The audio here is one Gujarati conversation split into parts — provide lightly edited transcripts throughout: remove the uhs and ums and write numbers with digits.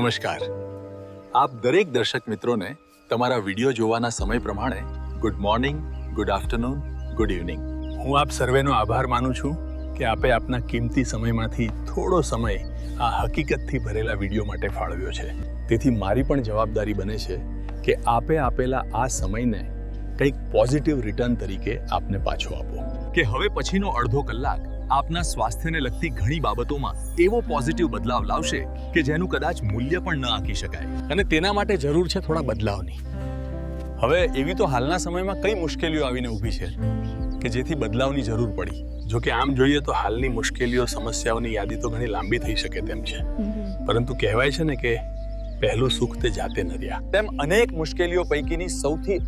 નમસ્કાર. આપ દરેક દર્શક મિત્રોને તમારા વિડીયો જોવાના સમય પ્રમાણે good morning, good afternoon, good evening. હું આપ સર્વેનો આભાર માનું છું કે આપે આપના કિંમતી સમયમાંથી થોડો સમય આ હકીકતથી ભરેલા વિડીયો માટે ફાળવ્યો છે. તેથી મારી પણ જવાબદારી બને છે કે આપે આપેલા આ સમયને કંઈક પોઝિટિવ રિટર્ન તરીકે આપને પાછો આપો. કે હવે પછીનો અડધો કલાક આપના સ્વાસ્થ્યને લગતી ઘણી બાબતોમાં એવો પોઝિટિવ બદલાવ લાવશે કે જેનું કદાચ મૂલ્ય પણ ન આંકી શકાય. અને તેના માટે જરૂર છે થોડા બદલાવની. હવે એવી તો હાલના સમયમાં કઈ મુશ્કેલીઓ આવીને ઊભી છે કે જેથી બદલાવની જરૂર પડી. જો કે આમ જોઈએ તો હાલની મુશ્કેલીઓ, સમસ્યાઓની યાદી તો ઘણી લાંબી થઈ શકે તેમ છે, પરંતુ કહેવાય છે ને કે પહેલું સુખ તે જાતે ન રહ્યા. તેમ અનેક મુશ્કેલીઓ પૈકીની સૌથી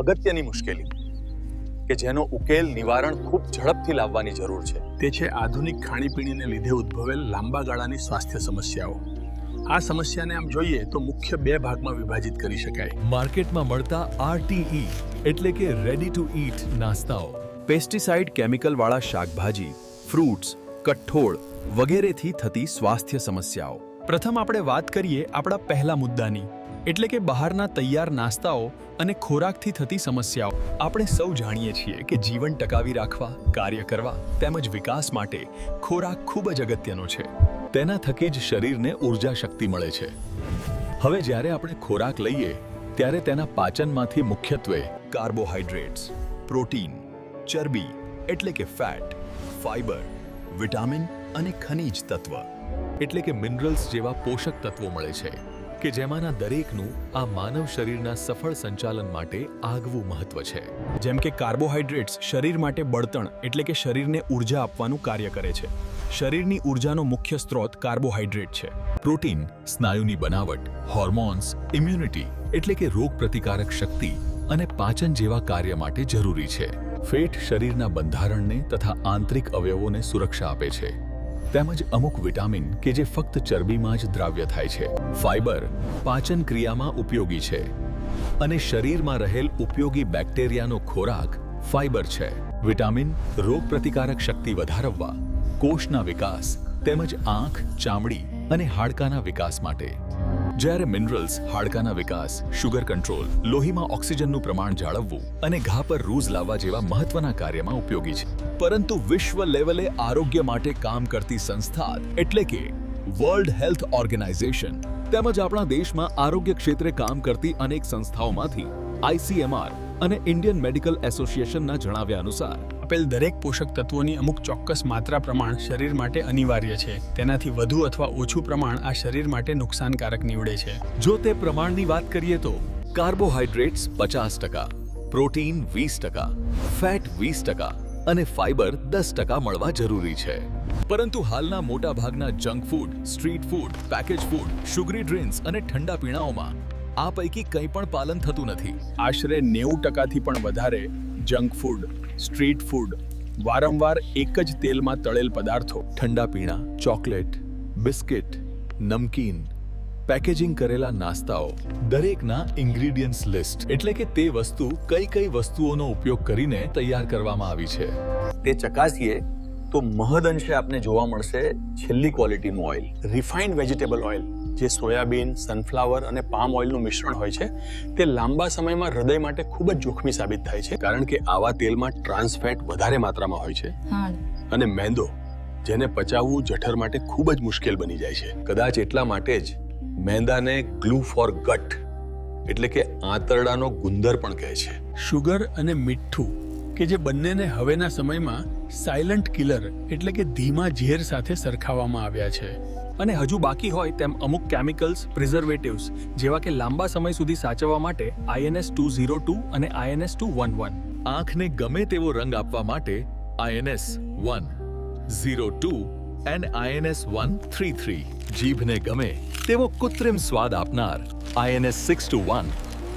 અગત્યની મુશ્કેલી કે જેનો ઉકેલ, નિવારણ ખૂબ ઝડપથી લાવવાની જરૂર છે, તે છે આધુનિક ખાણીપીણીને લીધે ઉદ્ભવેલ લાંબા ગાળાની સ્વાસ્થ્ય સમસ્યાઓ. આ સમસ્યાને આમ જોઈએ તો મુખ્ય બે ભાગમાં વિભાજિત કરી શકાય. માર્કેટમાં મળતા RTE એટલે કે રેડી ટુ ઈટ નાસ્તાઓ, પેસ્ટિસાઇડ કેમિકલવાળા શાકભાજી, ફ્રૂટ્સ, કઠોળ વગેરેથી થતી સ્વાસ્થ્ય સમસ્યાઓ. પ્રથમ આપણે વાત કરીએ આપણા પહેલા મુદ્દાની, એટલે કે બહારના તૈયાર નાસ્તાઓ અને ખોરાકથી થતી સમસ્યાઓ. આપણે સૌ જાણીએ છીએ કે જીવન ટકાવી રાખવા, કાર્ય કરવા તેમજ વિકાસ માટે ખોરાક ખૂબ જ અગત્યનો છે. તેના થકી જ શરીરને ઉર્જા શક્તિ મળે છે. હવે જ્યારે આપણે ખોરાક લઈએ ત્યારે તેના પાચનમાંથી મુખ્યત્વે કાર્બોહાઈડ્રેટ્સ, પ્રોટીન, ચરબી એટલે કે ફેટ, ફાઇબર, વિટામિન અને ખનિજ તત્વ એટલે કે મિનરલ્સ જેવા પોષક તત્વો મળે છે કે જેમાંના દરેકનું આ માનવ શરીરના સફળ સંચાલન માટે આગવું મહત્વ છે. જેમ કે કાર્બોહાઈડ્રેટ્સ શરીર માટે બળતણ એટલે કે શરીરને ઉર્જા આપવાનું કાર્ય કરે છે. શરીરની ઉર્જાનો મુખ્ય સ્ત્રોત કાર્બોહાઈડ્રેટ છે. પ્રોટીન સ્નાયુની બનાવટ, હોર્મોન્સ, ઇમ્યુનિટી એટલે કે રોગ પ્રતિકારક શક્તિ અને પાચન જેવા કાર્ય માટે જરૂરી છે. ફેટ શરીરના બંધારણને તથા આંતરિક અવયવોને સુરક્ષા આપે છે. તેમજ અમુક વિટામિન કે જે ફક્ત ચરબીમાં જ દ્રાવ્ય થાય છે. ફાઇબર પાચન ક્રિયામાં ઉપયોગી છે અને શરીરમાં રહેલ ઉપયોગી બેક્ટેરિયાનો ખોરાક ફાઇબર છે. વિટામિન રોગ પ્રતિકારક શક્તિ વધારવા, કોષના વિકાસ તેમજ આંખ, ચામડી અને હાડકાના વિકાસ માટે. જ્યારે મિનરલ્સ હાડકાના વિકાસ, શુગર કંટ્રોલ, લોહીમાં ઓક્સિજનનું પ્રમાણ જાળવવું અને ઘા પર રૂઝ લાવવા જેવા મહત્વના કાર્યમાં ઉપયોગી છે. પરંતુ વિશ્વ લેવલે આરોગ્ય માટે કામ કરતી સંસ્થા એટલે કે વર્લ્ડ હેલ્થ ઓર્ગેનાઇઝેશન તેમજ આપણા દેશમાં આરોગ્ય ક્ષેત્રે કામ કરતી અનેક સંસ્થાઓમાંથી ICMR અને ઇન્ડિયન મેડિકલ એસોસિએશનના જણાવ્યા અનુસાર આપેલ દરેક પોષક તત્વોની અમુક ચોક્કસ માત્રા પ્રમાણ શરીર માટે અનિવાર્ય છે. તેનાથી વધુ અથવા ઓછું પ્રમાણ આ શરીર માટે નુકસાનકારક નીવડે છે. જો તે પ્રમાણની વાત કરીએ તો કાર્બોહાઈડ્રેટ્સ 50%, પ્રોટીન 20%, ફેટ 20% અને ફાઇબર 10% મળવા જરૂરી છે. પરંતુ હાલના મોટા ભાગના junk food, street food, package food, sugary drinks અને ઠંડા પીણાઓમાં આ પૈકી કંઈ પણ પાલન થતું નથી. આશરે 90%થી પણ વધારે જંક ફૂડ, સ્ટ્રીટ ફૂડ, વારંવાર એક જ તેલમાં તળેલ પદાર્થો, ઠંડા પીણા, ચોકલેટ, બિસ્કિટ, નમકીન, પેકેજિંગ કરેલા નાસ્તાઓ દરેકના ઇન્ગ્રેડિયન્ટ્સ લિસ્ટ એટલે કે તે વસ્તુ કઈ વસ્તુઓનો ઉપયોગ કરીને તૈયાર કરવામાં આવી છે તે ચકાસીએ તો મહદઅંશે આપને જોવા મળશે છેલ્લી ક્વોલિટીનું ઓઇલ. રિફાઇન્ડ વેજીટેબલ ઓઇલ જે સોયાબીન, સનફ્લાવર અને પામ ઓઇલનું મિશ્રણ હોય છે તે લાંબા સમયમાં હૃદય માટે ખૂબ જ જોખમી સાબિત થાય છે, કારણ કે આવા તેલમાં ટ્રાન્સ ફેટ વધારે માત્રામાં હોય છે અને મેંદો જેને પચાવવું જઠર માટે ખૂબ જ મુશ્કેલ બની જાય છે. કદાચ એટલા માટે જ મેંદાને ગ્લુ ફોર ગટ એટલે કે આંતરડાનો ગુંદર પણ કહે છે. શુગર અને મીઠું કે જે બંનેને હવેના સમયમાં સાયલન્ટ કિલર એટલે કે ધીમા ઝેર સાથે સરખાવવામાં આવ્યા છે. અને હજુ બાકી હોય તેમ અમુક કેમિકલ્સ, પ્રિઝર્વેટિવ્સ જેવા કે લાંબા સમય સુધી સાચવવા માટે INS-202 અને INS-211, આંખને ગમે તેવો રંગ આપવા માટે INS-102 and INS-133, જીભને ગમે તેવો કૃત્રિમ સ્વાદ આપનાર INS-621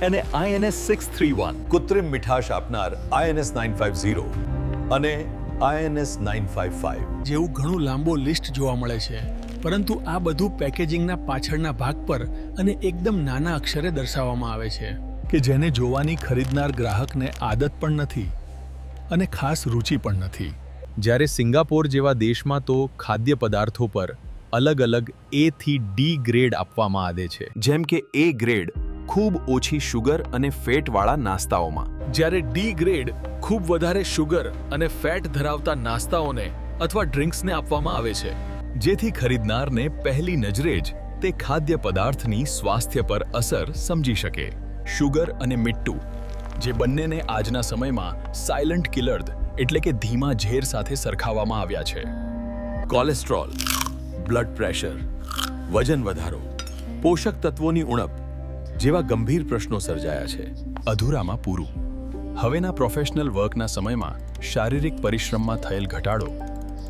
અને INS-631, કૃત્રિમ મીઠાશ આપનાર INS-950 અને INS-955 જેવું ઘણું લાંબો લિસ્ટ જોવા મળે છે. પરંતુ આ બધું પેકેજિંગના પાછળના ભાગ પર અને એકદમ નાના અક્ષરે દર્શાવવામાં આવે છે કે જેને જોવાની ખરીદનાર ગ્રાહકને આદત પણ નથી અને ખાસ રુચિ પણ નથી. જ્યારે સિંગાપોર જેવા દેશમાં તો ખાદ્ય પદાર્થો પર અલગ અલગ A થી D ગ્રેડ આપવામાં આવે છે, જેમ કે A ગ્રેડ ખૂબ ઓછી શુગર અને ફેટવાળા નાસ્તાઓમાં, જ્યારે ડી ગ્રેડ ખૂબ વધારે શુગર અને ફેટ ધરાવતા નાસ્તાઓને અથવા ડ્રિંક્સને આપવામાં આવે છે. જેથી ખરીદનારને પહેલી નજરે જ તે ખાદ્ય પદાર્થની સ્વાસ્થ્ય પર અસર સમજી શકે. શુગર અને મીઠું, જે બંનેને આજના સમયમાં સાયલન્ટ કિલર એટલે કે ધીમા ઝેર સાથે સરખાવવામાં આવ્યા છે. કોલેસ્ટ્રોલ, બ્લડ પ્રેશર, વજન વધારો, પોષક તત્વોની ઉણપ જેવા ગંભીર પ્રશ્નો સર્જાયા છે. અધૂરામાં પૂરું. હવેના પ્રોફેશનલ વર્કના સમયમાં શારીરિક પરિશ્રમમાં થયેલ ઘટાડો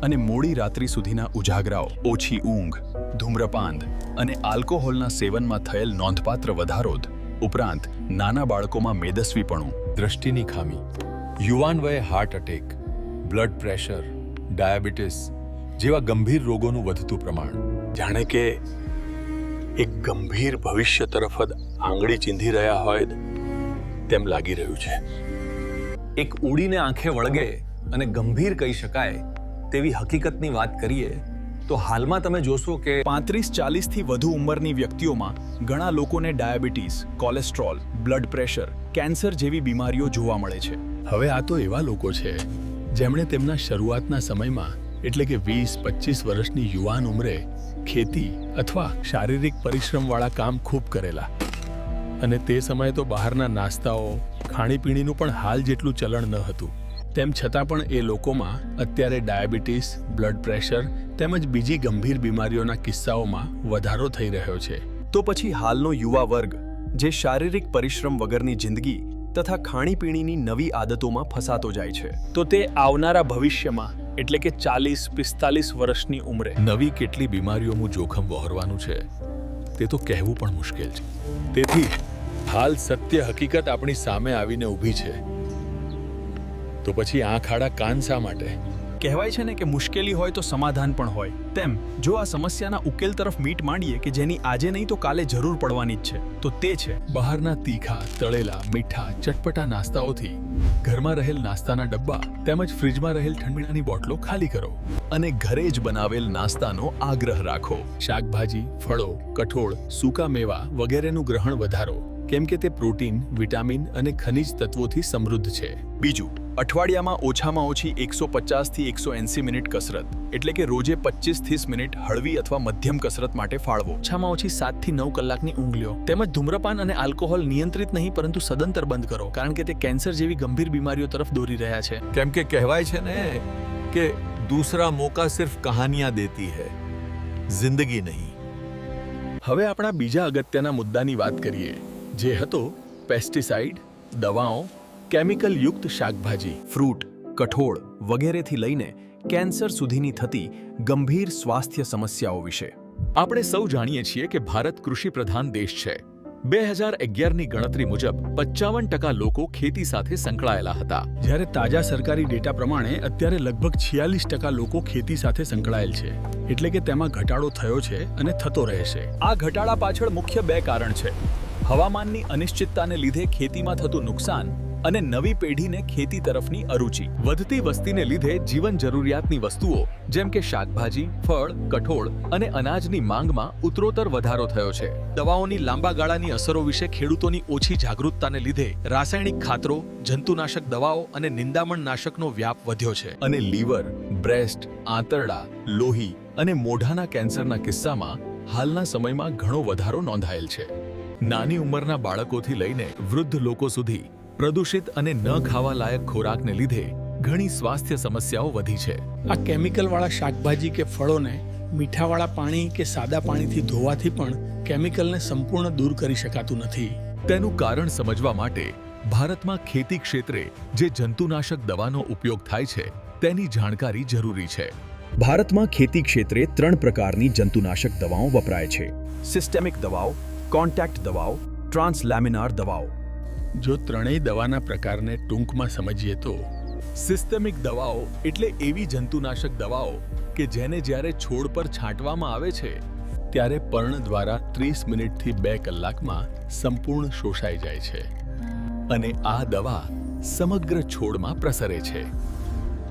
અને મોડી રાત્રિ સુધીના ઉજાગરાઓ, ઓછી ઊંઘ, ધૂમ્રપાન અને આલ્કોહોલના સેવનમાં થયેલ નોંધપાત્ર વધારો ઉપરાંત નાના બાળકોમાં મેદસ્વીપણું, દ્રષ્ટિની ખામી, યુવાન વયે heart attack, blood pressure, diabetes જેવા ગંભીર રોગોનું વધતું પ્રમાણ, જાણે કે એક ગંભીર ભવિષ્ય તરફ જ આંગળી ચીંધી રહ્યા હોય તેમ લાગી રહ્યું છે. એક ઉડીને આંખે વળગે અને ગંભીર કહી શકાય તેવી હકીકતની વાત કરીએ તો હાલમાં તમે જોશો કે 35-40 થી વધુ ઉંમરની વ્યક્તિઓમાં ઘણા લોકોને diabetes, cholesterol, blood pressure, cancer જેવી બીમારીઓ જોવા મળે છે. હવે આ તો એવા લોકો છે જેમણે તેમના શરૂઆતના સમયમાં એટલે કે 20-25 વર્ષની યુવાન ઉંમરે ખેતી અથવા શારીરિક પરિશ્રમવાળા કામ ખૂબ કરેલા, અને તે સમયે તો બહારના નાસ્તાઓ, ખાણીપીણીનું પણ હાલ જેટલું ચલણ ન હતું. તેમ છતાં પણ એ લોકોમાં અત્યારે ડાયાબિટીસ, બ્લડ પ્રેશર તેમજ બીજી ગંભીર બીમારીઓના કિસ્સાઓમાં વધારો થઈ રહ્યો છે. તો પછી હાલનો યુવા વર્ગ જે શારીરિક પરિશ્રમ વગરની જિંદગી તથા ખાણીપીણીની નવી આદતોમાં ફસાતો જાય છે, તો તે આવનારા ભવિષ્યમાં એટલે કે 40-45 વર્ષની ઉંમરે નવી કેટલી બીમારીઓનું જોખમ વહોરવાનું છે તે તો કહેવું પણ મુશ્કેલ છે. તેથી હાલ સત્ય હકીકત આપણી સામે આવીને ઊભી છે, તો પછી આંખ આડા કાન શા માટે? કહેવાય છે ને કે મુશ્કેલી હોય તો સમાધાન પણ હોય. તેમ જો આ સમસ્યાના ઉકેલ તરફ મીટ માંડીએ કે જેની આજે નહીં તો કાલે જરૂર પડવાની જ છે, તો તે છે બહારના તીખા, તળેલા, મીઠા, ચટપટા નાસ્તાઓથી ઘરમાં રહેલ નાસ્તાના ડબ્બા તેમજ ફ્રિજમાં રહેલ ઠંડીની બોટલો ખાલી કરો અને ઘરે જ બનાવેલ નાસ્તાનો આગ્રહ રાખો. શાકભાજી, ફળો, કઠોળ, સૂકા મેવા વગેરેનું ગ્રહણ વધારો, કેમ કે તે પ્રોટીન, વિટામિન અને ખનિજ તત્વોથી સમૃદ્ધ છે. બીજું, અઠવાડિયામાં ઓછામાં ઓછી 150 થી 180 મિનિટ કસરત એટલે કે રોજે 25-30 મિનિટ હળવી અથવા મધ્યમ કસરત માટે ફાળવો. ઓછામાં ઓછી 7 થી 9 કલાકની ઊંઘ લ્યો. તેમજ ધૂમ્રપાન અને આલ્કોહોલ નિયંત્રિત નહીં પરંતુ સદંતર બંધ કરો, કારણ કે તે કેન્સર જેવી ગંભીર બીમારીઓ તરફ દોરી રહ્યા છે. કેમ કે કહેવાય છે ને કે દૂસરા મોકા સિર્ફ કહાનિયાં દેતી હૈ, જિંદગી નહીં. હવે આપણા બીજા અગત્યના મુદ્દાની વાત કરીએ, જે હતો પેસ્ટિસાઇડ, દવાઓ, કેમિકલ યુક્ત શાકભાજી, ફ્રૂટ, કઠોળ વગેરેથી લઈને કેન્સર સુધીની થતી ગંભીર સ્વાસ્થ્ય સમસ્યાઓ વિશે. આપણે સૌ જાણીએ છીએ કે ભારત કૃષિ પ્રધાન દેશ છે. 2011ની ગણતરી મુજબ 55% લોકો ખેતી સાથે સંકળાયેલા હતા, જ્યારે તાજા સરકારી ડેટા પ્રમાણે અત્યારે લગભગ 46% લોકો ખેતી સાથે સંકળાયેલ છે. એટલે કે તેમાં ઘટાડો થયો છે અને થતો રહેશે. આ ઘટાડા પાછળ મુખ્ય 2 કારણ છે: હવામાનની અનિશ્ચિતતાને લીધે ખેતીમાં થતું નુકસાન અને નવી પેઢીને ખેતી તરફની અરુચિ. વધતી વસ્તીને લીધે જીવન જરૂરિયાતની વસ્તુઓ જેમ કે શાકભાજી, ફળ, કઠોળ અને અનાજની માંગમાં ઉત્તરોત્તર વધારો થયો છે. દવાઓની લાંબા ગાળાની અસરો વિશે ખેડૂતોની ઓછી જાગૃતતાને લીધે રાસાયણિક ખાતરો, જંતુનાશક દવાઓ અને નિંદામણ નાશકનો વ્યાપ વધ્યો છે. અને લીવર, બ્રેસ્ટ, આંતરડા, લોહી અને મોઢાના કેન્સરના કિસ્સામાં હાલના સમયમાં ઘણો વધારો નોંધાયેલ છે. નાની ઉંમરના બાળકોથી લઈને વૃદ્ધ લોકો સુધી પ્રદૂષિત અને ન ખાવા લાયક ખોરાકને લીધે ઘણી સ્વાસ્થ્ય સમસ્યાઓ વધી છે. આ કેમિકલવાળા શાકભાજી કે ફળોને મીઠાવાળા પાણી કે સાદા પાણીથી ધોવાથી પણ કેમિકલને સંપૂર્ણ દૂર કરી શકાતું નથી. તેનું કારણ સમજવા માટે ભારતમાં ખેતી ક્ષેત્રે જે જંતુનાશક દવાનો ઉપયોગ થાય છે તેની જાણકારી જરૂરી છે. ભારતમાં ખેતી ક્ષેત્રે 3 પ્રકારની જંતુનાશક દવાઓ વપરાય છે: સિસ્ટેમિક દવાઓ, કોન્ટેક્ટ દવાઓ, ટ્રાન્સલેમિનાર દવાઓ. જો ત્રણેય દવાના પ્રકારને ટૂંકમાં સમજીએ તો સિસ્ટેમિક દવાઓ એટલે એવી જંતુનાશક દવાઓ કે જેને જ્યારે છોડ પર છાંટવામાં આવે છે ત્યારે પર્ણ દ્વારા 30 મિનિટથી 2 કલાકમાં સંપૂર્ણ શોષાઈ જાય છે અને આ દવા સમગ્ર છોડમાં પ્રસરે છે.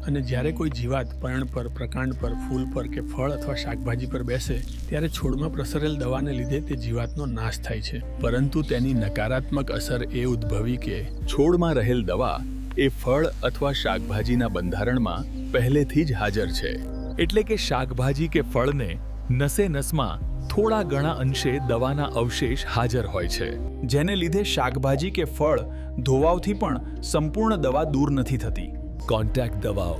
અને જ્યારે કોઈ જીવાત પર્ણ પર, પ્રકાંડ પર, ફૂલ પર કે ફળ અથવા શાકભાજી પર બેસે ત્યારે છોડમાં પ્રસરેલ દવાને લીધે તે જીવાતનો નાશ થાય છે. પરંતુ તેની નકારાત્મક અસર એ ઉદ્ભવી કે છોડમાં રહેલ દવા એ ફળ અથવા શાકભાજીના બંધારણમાં પહેલેથી જ હાજર છે. એટલે કે શાકભાજી કે ફળને નસે નસમાં થોડા ઘણા અંશે દવાના અવશેષ હાજર હોય છે, જેને લીધે શાકભાજી કે ફળ ધોવાવથી પણ સંપૂર્ણ દવા દૂર નથી થતી. કોન્ટેક્ટ દવાઓ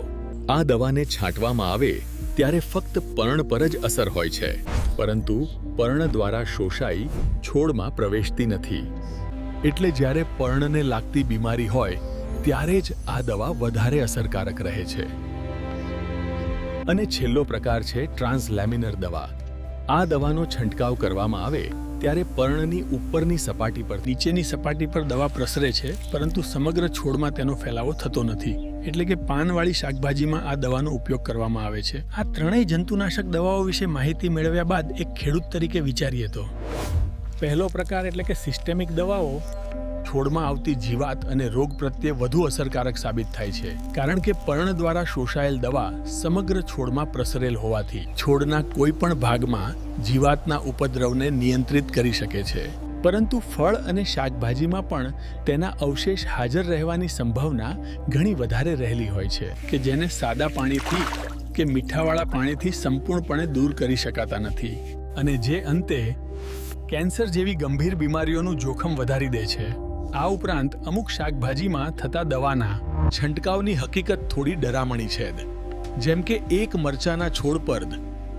આ દવાને છાંટવામાં આવે ત્યારે ફક્ત પર્ણ પર જ અસર હોય છે, પરંતુ પર્ણ દ્વારા શોષાઈ છોડમાં પ્રવેશતી નથી. એટલે જ્યારે પર્ણને લાગતી બીમારી હોય ત્યારે જ આ દવા વધારે અસરકારક રહે છે. અને છેલ્લો પ્રકાર છે ટ્રાન્સલેમિનર દવા. આ દવાનો છંટકાવ કરવામાં આવે ત્યારે પર્ણની ઉપરની સપાટી પર નીચેની સપાટી પર દવા પ્રસરે છે, પરંતુ સમગ્ર છોડમાં તેનો ફેલાવો થતો નથી. એટલે કે પાનવાળી શાકભાજીમાં આ દવાનો ઉપયોગ કરવામાં આવે છે. આ ત્રણેય જંતુનાશક દવાઓ વિશે માહિતી મેળવ્યા બાદ એક ખેડૂત તરીકે વિચારીએ તો પહેલો પ્રકાર એટલે કે સિસ્ટેમિક દવાઓ છોડમાં આવતી જીવાત અને રોગ પ્રત્યે વધુ અસરકારક સાબિત થાય છે, કારણ કે પર્ણ દ્વારા શોષાયેલ દવા સમગ્ર છોડમાં પ્રસરેલ હોવાથી છોડના કોઈ પણ ભાગમાં જીવાતના ઉપદ્રવને નિયંત્રિત કરી શકે છે. પરંતુ ફળ અને શાકભાજીમાં પણ તેના અવશેષ હાજર રહેવાની સંભાવના ઘણી વધારે રહેલી હોય છે, કે જેને સાદા પાણીથી કે મીઠાવાળા પાણીથી સંપૂર્ણપણે દૂર કરી શકાતા નથી, અને જે અંતે કેન્સર જેવી ગંભીર બીમારીઓનું જોખમ વધારી દે છે. આ ઉપરાંત અમુક શાકભાજીમાં થતા દવાના છંટકાવની હકીકત થોડી ડરામણી છે. જેમ કે એક મરચાના છોડ પર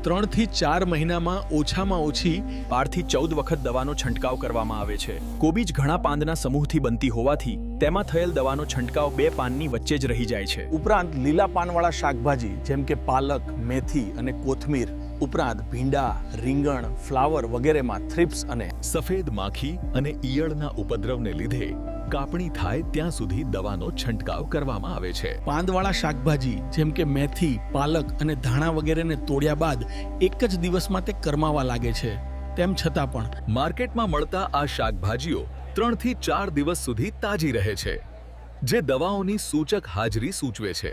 3 થી 4 મહિનામાં ઓછામાં ઓછી 12 થી 14 વખત દવાનો છંટકાવ કરવામાં આવે છે. કોબીજ ઘણા પાંદના સમૂહથી બનતી હોવાથી તેમાં થયેલ દવાનો છંટકાવ 2 પાનની વચ્ચે જ રહી જાય છે. ઉપરાંત લીલા પાનવાળા શાકભાજી જેમ કે પાલક, મેથી અને કોથમીર ઉપરાંત ભીંડા, રીંગણ, ફ્લાવર વગેરેમાં થ્રિપ્સ અને સફેદ માખી અને ઈયળના ઉપદ્રવને લીધે કાપણી થાય ત્યાં સુધી દવાનો છંટકાવ કરવામાં આવે છે. પાંદવાળા શાકભાજી જેમ કે મેથી, પાલક અને ધાણા વગેરેને તોડ્યા બાદ એક જ દિવસમાં તે કરમાવા લાગે છે. તેમ છતાં પણ માર્કેટમાં મળતા આ શાકભાજીઓ 3 થી 4 દિવસ સુધી તાજી રહે છે, જે દવાઓની સૂચક હાજરી સૂચવે છે.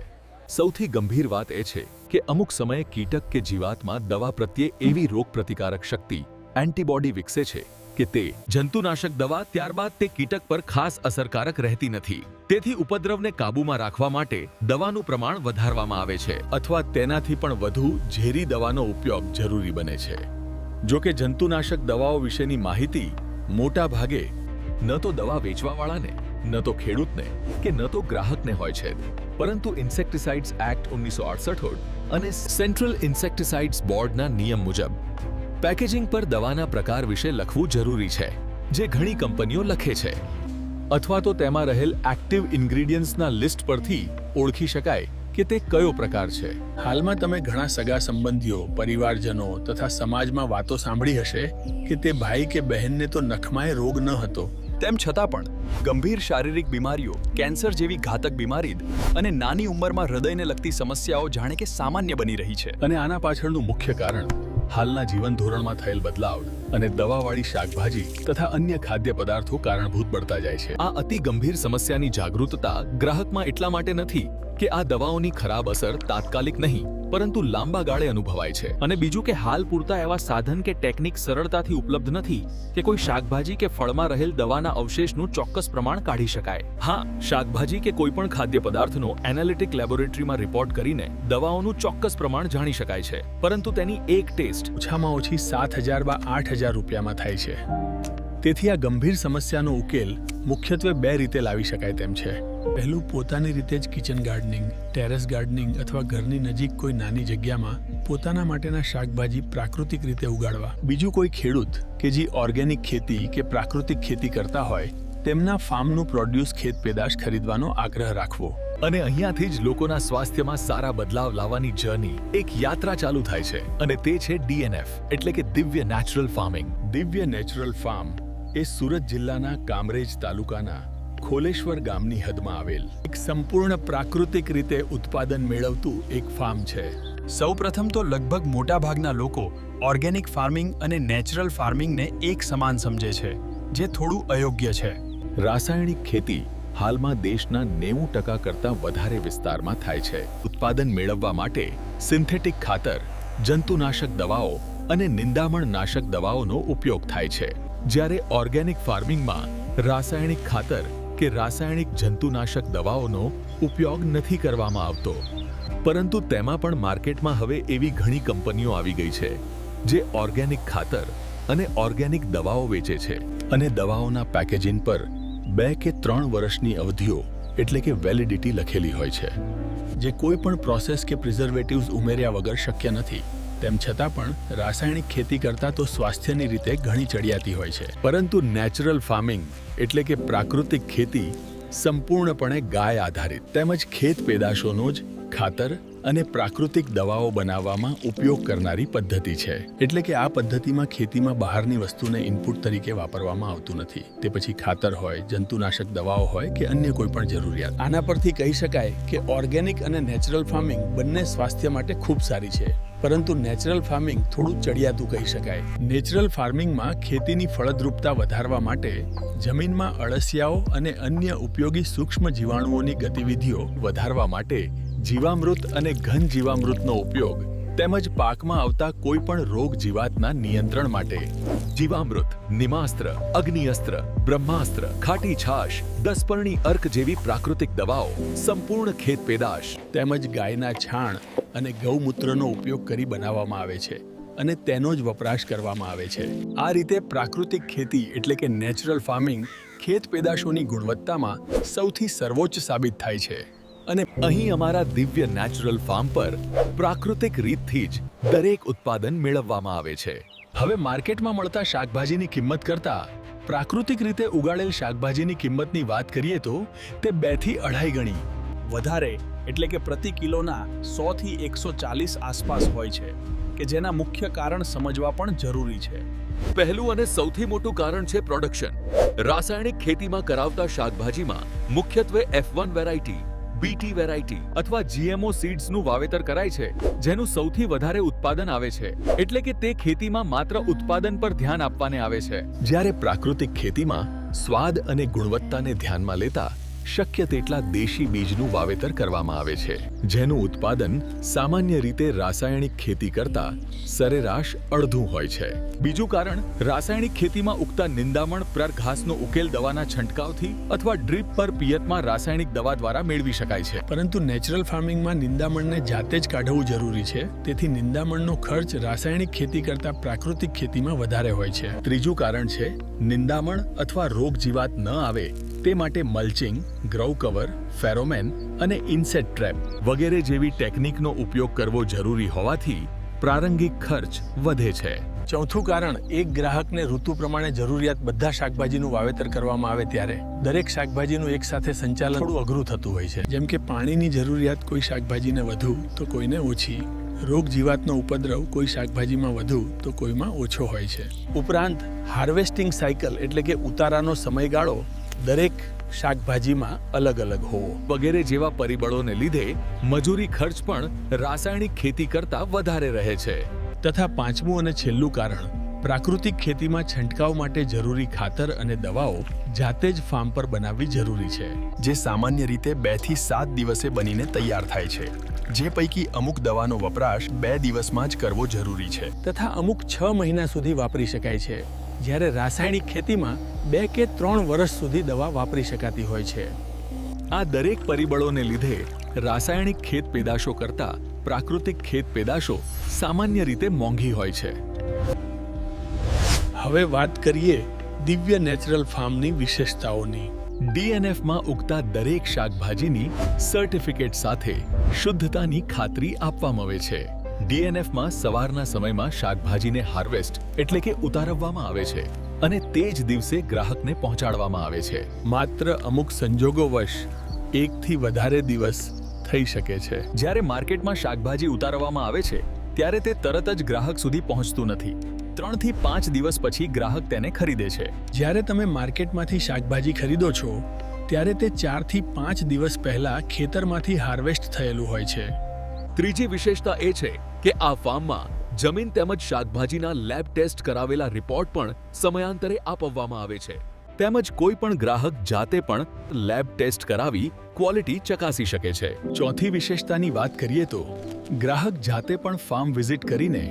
સૌથી ગંભીર વાત એ છે કે અમુક સમયે કીટક કે જીવાતમાં દવા પ્રત્યે એવી રોગ પ્રતિકારક શક્તિ એન્ટીબોડી વિકસે છે કે તે જંતુનાશક દવા ત્યારબાદ તે કીટક પર ખાસ અસરકારક રહેતી નથી. તેથી ઉપદ્રવને કાબૂમાં રાખવા માટે દવાનું પ્રમાણ વધારવામાં આવે છે, અથવા તેનાથી પણ વધુ ઝેરી દવાનો ઉપયોગ જરૂરી બને છે. જો કે જંતુનાશક દવાઓ વિશેની માહિતી મોટા ભાગે ન તો દવા વેચવાવાળાને, ન તો ખેડૂતને કે ન તો ગ્રાહકને હોય છે, પરંતુ ઇન્સેક્ટિસાઇડ્સ એક્ટ 1968 અને સેન્ટ્રલ ઇન્સેક્ટિસાઇડ્સ બોર્ડના નિયમ મુજબ પેકેજિંગ પર દવાના પ્રકાર વિશે લખવું જરૂરી છે, જે ઘણી કંપનીઓ લખે છે. અથવા તો તેમાં રહેલ એક્ટિવ ઇન્ગ્રેડિયન્ટ્સના લિસ્ટ પરથી ઓળખી શકાય કે તે કયો પ્રકાર છે. હાલમાં તમે ઘણા સગા સંબંધીઓ, પરિવારજનો તથા સમાજમાં વાતો સાંભળી હશે કે તે ભાઈ કે બહેનને તો નખમાય રોગ ન હતો, તેમ છતાં પણ ગંભીર શારીરિક બીમારીઓ, કેન્સર જેવી ઘાતક બીમારી અને નાની ઉંમરમાં હૃદયને લગતી સમસ્યાઓ જાણે કે સામાન્ય બની રહી છે. અને આના પાછળનું મુખ્ય કારણ હાલના જીવન ધોરણમાં થયેલ બદલાવ અને દવાવાળી શાકભાજી તથા અન્ય ખાદ્ય પદાર્થો કારણભૂત બનતા જાય છે. આ અતિ ગંભીર સમસ્યાની જાગૃતતા ગ્રાહકમાં એટલા માટે નથી કે આ દવાઓની ખરાબ અસર તાત્કાલિક નહીં પરંતુ લાંબા ગાળે અનુભવાય છે, અને બીજું કે હાલ પૂરતા એવા સાધન કે ટેકનિક સરળતાથી ઉપલબ્ધ નથી કે કોઈ શાકભાજી કે ફળમાં રહેલ દવાના અવશેષનું ચોક્કસ પ્રમાણ કાઢી શકાય. હા, શાકભાજી કે કોઈ પણ ખાદ્ય પદાર્થનો એનાલિટિક લેબોરેટરીમાં રિપોર્ટ કરીને દવાઓનું ચોક્કસ પ્રમાણ જાણી શકાય છે, પરંતુ તેની એક ટેસ્ટ ઓછામાં ઓછી 7,000 બાદ 8,000 રૂપિયામાં થાય છે. તેથી આ ગંભીર સમસ્યાનો ઉકેલ મુખ્યત્વે 2 રીતે લાવી શકાય તેમ છે. પહેલું, પોતાની રીતે જ કિચન ગાર્ડનિંગ, ટેરેસ ગાર્ડનિંગ અથવા ઘરની નજીક કોઈ નાની જગ્યામાં પોતાના માટેના શાકભાજી પ્રાકૃતિક રીતે ઉગાડવા. બીજું, કોઈ ખેડૂત કે જે ઓર્ગેનિક ખેતી કે પ્રાકૃતિક ખેતી કરતા હોય તેમના ફાર્મનું પ્રોડ્યુસ ખેત પેદાશ ખરીદવાનો આગ્રહ રાખવો. અને અહીંયાથી જ લોકોના સ્વાસ્થ્યમાં સારા બદલાવ લાવવાની જર્ની, એક યાત્રા ચાલુ થાય છે, અને તે છે DNF એટલે કે દિવ્ય નેચરલ ફાર્મિંગ. દિવ્ય નેચરલ ફાર્મ એ સુરત જિલ્લાના કામરેજ તાલુકાના ખોલેશ્વર ગામની હદમાં આવેલ એક સંપૂર્ણ પ્રાકૃતિક રીતે ઉત્પાદન મેળવતું એક ફાર્મ છે. સૌપ્રથમ તો લગભગ મોટાભાગના લોકો ઓર્ગેનિક ફાર્મિંગ અને નેચરલ ફાર્મિંગને એક સમાન સમજે છે, જે થોડું અયોગ્ય છે. રાસાયણિક ખેતી હાલમાં દેશના 90% કરતાં વધારે વિસ્તારમાં થાય છે. ઉત્પાદન મેળવવા માટે સિન્થેટિક ખાતર, જંતુનાશક દવાઓ અને નિંદામણનાશક દવાઓનો ઉપયોગ થાય છે. જ્યારે ઓર્ગેનિક ફાર્મિંગમાં રાસાયણિક ખાતર કે રાસાયણિક જંતુનાશક દવાઓનો ઉપયોગ નથી કરવામાં આવતો. પરંતુ તેમાં પણ માર્કેટમાં હવે એવી ઘણી કંપનીઓ આવી ગઈ છે જે ઓર્ગેનિક ખાતર અને ઓર્ગેનિક દવાઓ વેચે છે અને દવાઓના પેકેજિંગ પર 2 કે 3 વર્ષની અવધિઓ એટલે કે વેલિડિટી લખેલી હોય છે, જે કોઈ પણ પ્રોસેસ કે પ્રિઝર્વેટિવ્સ ઉમેર્યા વગર શક્ય નથી. તેમ છતાં પણ રાસાયણિક ખેતી કરતાં તો સ્વાસ્થ્યની રીતે ઘણી ચડિયાતી હોય છે. પરંતુ નેચરલ ફાર્મિંગ એટલે કે પ્રાકૃતિક ખેતી સંપૂર્ણપણે ગાય આધારિત તેમજ ખેત પેદાશોનો જ ખાતર અને પ્રાકૃતિક દવાઓ બનાવવામાં ઉપયોગ કરનારી પદ્ધતિ છે. એટલે કે આ પદ્ધતિમાં ખેતીમાં બહારની વસ્તુને ઇનપુટ તરીકે વાપરવામાં આવતું નથી. તે પછી ખાતર હોય, જંતુનાશક દવાઓ હોય કે અન્ય કોઈ પણ જરૂરિયાત. આના પરથી કહી શકાય કે ઓર્ગેનિક અને નેચરલ ફાર્મિંગ બંને સ્વાસ્થ્ય માટે ખૂબ સારી છે. પરંતુ નેચરલ ફાર્મિંગ થોડું ચડિયાતું કહી શકાય. નેચરલ ફાર્મિંગમાં ખેતીની ફળદ્રુપતા વધારવા માટે જમીનમાં અળસિયાઓ અને અન્ય ઉપયોગી સૂક્ષ્મ જીવાણુઓની ગતિવિધિઓ વધારવા માટે જીવામૃત અને ઘન જીવામૃતનો ઉપયોગ તેમજ પાકમાં આવતા કોઈ પણ રોગ જીવાતના નિયંત્રણ માટે જીવામૃત, નિમાસ્ત્ર, અગ્નિઅસ્ત્ર, બ્રહ્માસ્ત્ર, ખાટી છાશ, 10 પરણી અર્ક જેવી પ્રાકૃતિક દવાઓ, સંપૂર્ણ ખેત પેદાશ તેમજ ગાયના છાણ અને ગૌમૂત્રનો ઉપયોગ કરી બનાવવામાં આવે છે અને તેનો જ વપરાશ કરવામાં આવે છે. આ રીતે પ્રાકૃતિક ખેતી એટલે કે નેચરલ ફાર્મિંગ ખેત પેદાશોની ગુણવત્તામાં સૌથી સર્વોચ્ચ સાબિત થાય છે. અને અહીં અમારા દિવ્ય નેચરલ ફાર્મ પર પ્રાકૃતિક રીતથી જ દરેક ઉત્પાદન મેળવવામાં આવે છે. હવે માર્કેટમાં મળતા શાકભાજીની કિંમત કરતાં પ્રાકૃતિક રીતે ઉગાડેલ શાકભાજીની કિંમતની વાત કરીએ તો તે 2 થી 2.5 ગણી વધારે એટલે કે પ્રતિ કિલોના 100 થી 140 આસપાસ હોય છે, કે જેના મુખ્ય કારણ સમજવા પણ જરૂરી છે. પહેલું અને સૌથી મોટું કારણ છે પ્રોડક્શન. રાસાયણિક ખેતીમાં કરાવતા શાકભાજીમાં મુખ્યત્વે F1 વેરાયટી, BT વેરાયટી અથવા GMO સીડ્સનું વાવેતર કરાય છે, જેનું સૌથી વધારે ઉત્પાદન આવે છે. એટલે કે તે ખેતીમાં માત્ર ઉત્પાદન પર ધ્યાન આપવાને આવે છે. જ્યારે પ્રાકૃતિક ખેતીમાં સ્વાદ અને ગુણવત્તાને ધ્યાનમાં લેતા શક્ય તેટલા દેશી બીજનું વાવેતર કરવામાં આવે છે, જેનું ઉત્પાદન સામાન્ય રીતે રાસાયણિક ખેતી કરતાં સરેરાશ અડધું હોય છે. બીજું કારણ રાસાયણિક ખેતીમાં ઉગતા નિંદામણ પ્રઘાસનો ઉકેલ દવાના છંટકાવથી અથવા ડ્રીપ પર પિયતમાં રાસાયણિક દવા દ્વારા મેળવી શકાય છે. પરંતુ નેચરલ ફાર્મિંગમાં નિંદામણને જાતે જ કાઢવું જરૂરી છે. તેથી નિંદામણનો ખર્ચ રાસાયણિક ખેતી કરતાં પ્રાકૃતિક ખેતીમાં વધારે હોય છે. ત્રીજું કારણ છે નિંદામણ અથવા રોગ જીવાત ન આવે તે માટે મલ્ચિંગ, ગ્રોવ કવર, ફેરોમેન અને ઇન્સેક્ટ ટ્રેપ વગેરે જેવી ટેકનિકનો ઉપયોગ કરવો જરૂરી હોવાથી પ્રારંભિક ખર્ચ વધે છે. ચોથું કારણ એક ગ્રાહકને ઋતુ પ્રમાણે જરૂરિયાત બધા શાકભાજીનું વાવેતર કરવામાં આવે ત્યારે દરેક શાકભાજીનું એકસાથે સંચાલન થોડું અઘરું થતું હોય છે. જેમ કે પાણીની જરૂરિયાત કોઈ શાકભાજીને વધુ તો કોઈને ઓછી, રોગ જીવાતનો ઉપદ્રવ કોઈ શાકભાજીમાં વધુ તો કોઈમાં ઓછો હોય છે. ઉપરાંત હાર્વેસ્ટિંગ સાયકલ એટલે કે ઉતારાનો સમયગાળો દરેક શાકભાજીમાં અલગ અલગ હોવો વગેરે જેવા પરિબળોને લીધે મજૂરી ખર્ચ પણ રાસાયણિક ખેતી કરતાં વધારે રહે છે. તથા પાંચમું અને છેલ્લું કારણ પ્રાકૃતિક ખેતીમાં છંટકાવ માટે જરૂરી ખાતર અને દવાઓ જાતે જ ફાર્મ પર બનાવવી જરૂરી છે, જે સામાન્ય રીતે 2 થી 7 દિવસે બનીને તૈયાર થાય છે. જે પૈકી અમુક દવાનો વપરાશ 2 દિવસમાં જ કરવો જરૂરી છે તથા અમુક 6 મહિના સુધી વાપરી શકાય છે, જ્યારે રાસાયણિક ખેતીમાં 2 કે 3 વર્ષ સુધી દવા વાપરી શકાતી હોય છે. આ દરેક પરિબળોને લીધે રાસાયણિક ખેત પેદાશો કરતાં પ્રાકૃતિક ખેત પેદાશો સામાન્ય રીતે મોંઘી હોય છે. હવે વાત કરીએ દિવ્ય નેચરલ ફાર્મની વિશેષતાઓની. DNFમાં ઉગતા દરેક શાકભાજીની સર્ટિફિકેટ સાથે શુદ્ધતાની ખાતરી આપવામાં આવે છે. DNFમાં સવારના સમયમાં શાકભાજીને હાર્વેસ્ટ એટલે કે ઉતારવામાં આવે છે અને તે જ દિવસે ગ્રાહકને પહોંચાડવામાં આવે છે. માત્ર અમુક સંજોગોવશ 1 થી વધારે દિવસ થઈ શકે છે. જ્યારે માર્કેટમાં શાકભાજી ઉતારવામાં આવે છે ત્યારે તે તરત જ ગ્રાહક સુધી પહોંચતું નથી. 3 થી 5 દિવસ પછી ગ્રાહક તેને ખરીદે છે. જ્યારે તમે માર્કેટમાંથી શાકભાજી ખરીદો છો ત્યારે તે 4 થી 5 દિવસ પહેલા ખેતરમાંથી હાર્વેસ્ટ થયેલું હોય છે. ત્રીજી વિશેષતા એ છે કે આ ફાર્મમાં જમીન તેમજ શાકભાજીના લેબ ટેસ્ટ કરાવેલા રિપોર્ટ પણ સમયાંતરે આપવામાં આવે છે. તેમજ કોઈ પણ ગ્રાહક જાતે પણ લેબ ટેસ્ટ કરાવી ક્વોલિટી ચકાસી શકે છે. ચોથી વિશેષતાની વાત કરીએ તો ગ્રાહક જાતે પણ ફાર્મ વિઝિટ કરીને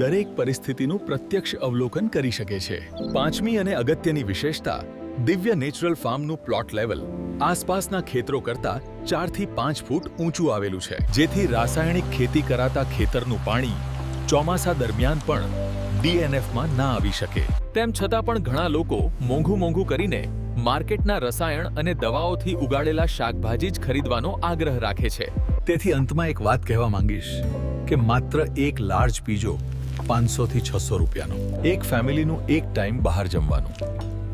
દરેક પરિસ્થિતિનું પ્રત્યક્ષ અવલોકન કરી શકે છે. પાંચમી અને અગત્યની વિશેષતા દિવ્ય નેચરલ ફાર્મનું પ્લોટ લેવલ આસપાસના ખેતરો કરતા 4 થી 5 ફૂટ ઊંચું આવેલું છે, જેથી રાસાયણિક ખેતી કરાતા ખેતરનું પાણી ચોમાસા દરમિયાન પણ DNFમાં ના આવી શકે. તેમ છતાં પણ ઘણા લોકો મોંઘું કરીને માર્કેટના રસાયણ અને દવાઓથી ઉગાડેલા શાકભાજી જ ખરીદવાનો આગ્રહ રાખે છે. તેથી અંતમાં એક વાત કહેવા માંગીશ કે માત્ર એક લાર્જ પીઝો 500 થી 600 રૂપિયાનો, એક ફેમિલીનું એક ટાઈમ બહાર જમવાનું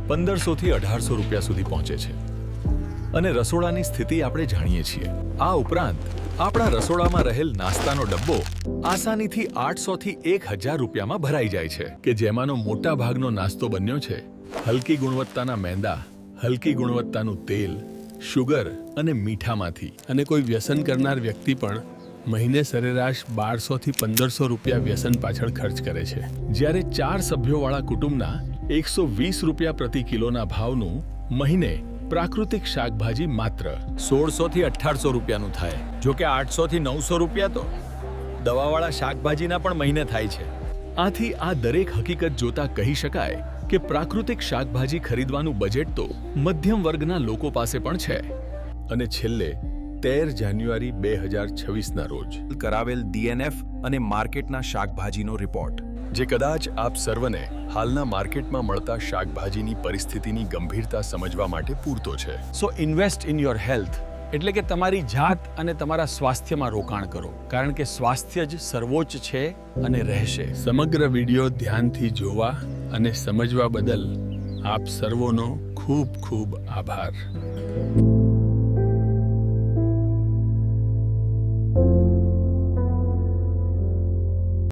1500 થી 1800 રૂપિયા સુધી પહોંચે છે. અને રસોડાની સ્થિતિ આપણે જાણીએ છીએ. આ ઉપરાંત આપણા રસોડામાં રહેલ નાસ્તાનો ડબ્બો આસાનીથી 800 થી 1000 રૂપિયામાં ભરાઈ જાય છે, કે જેમાંનો મોટા ભાગનો નાસ્તો બન્યો છે હલકી ગુણવત્તાના મેંદા, હલકી ગુણવત્તાનું તેલ, શુગર અને મીઠામાંથી. અને કોઈ વ્યસન કરનાર વ્યક્તિ પણ મહિને સરેરાશ 1200 થી 1500 રૂપિયા વ્યસન પાછળ ખર્ચ કરે છે, જ્યારે 4 સભ્યોવાળા કુટુંબના 120 રૂપિયા પ્રતિ કિલોના ભાવનું મહિને પ્રાકૃતિક શાકભાજી માત્ર 1600 થી 1800 રૂપિયાનું થાય. જો કે 800 થી 900 રૂપિયા તો દવાવાળા શાકભાજીના પણ મહિને થાય છે. આથી આ દરેક હકીકત જોતા કહી શકાય કે પ્રાકૃતિક શાકભાજી ખરીદવાનું બજેટ તો મધ્યમ વર્ગના લોકો પાસે પણ છે. અને છેલ્લે 13 જાન્યુઆરી 2026ના રોજ કરાવેલ DNF અને માર્કેટના શાકભાજીનો રિપોર્ટ, જે કદાચ આપ સર્વને હાલના માર્કેટમાં મળતા શાકભાજીની પરિસ્થિતિની ગંભીરતા સમજવા માટે પૂરતો છે. સો ઇન્વેસ્ટ ઇન યોર હેલ્થ, એટલે કે તમારી જાત અને તમારા સ્વાસ્થ્યમાં રોકાણ કરો, કારણ કે સ્વાસ્થ્ય જ સર્વોચ્ચ છે અને રહેશે. સમગ્ર વિડીયો ધ્યાનથી જોવા અને સમજવા બદલ આપ સર્વોનો ખૂબ ખૂબ આભાર.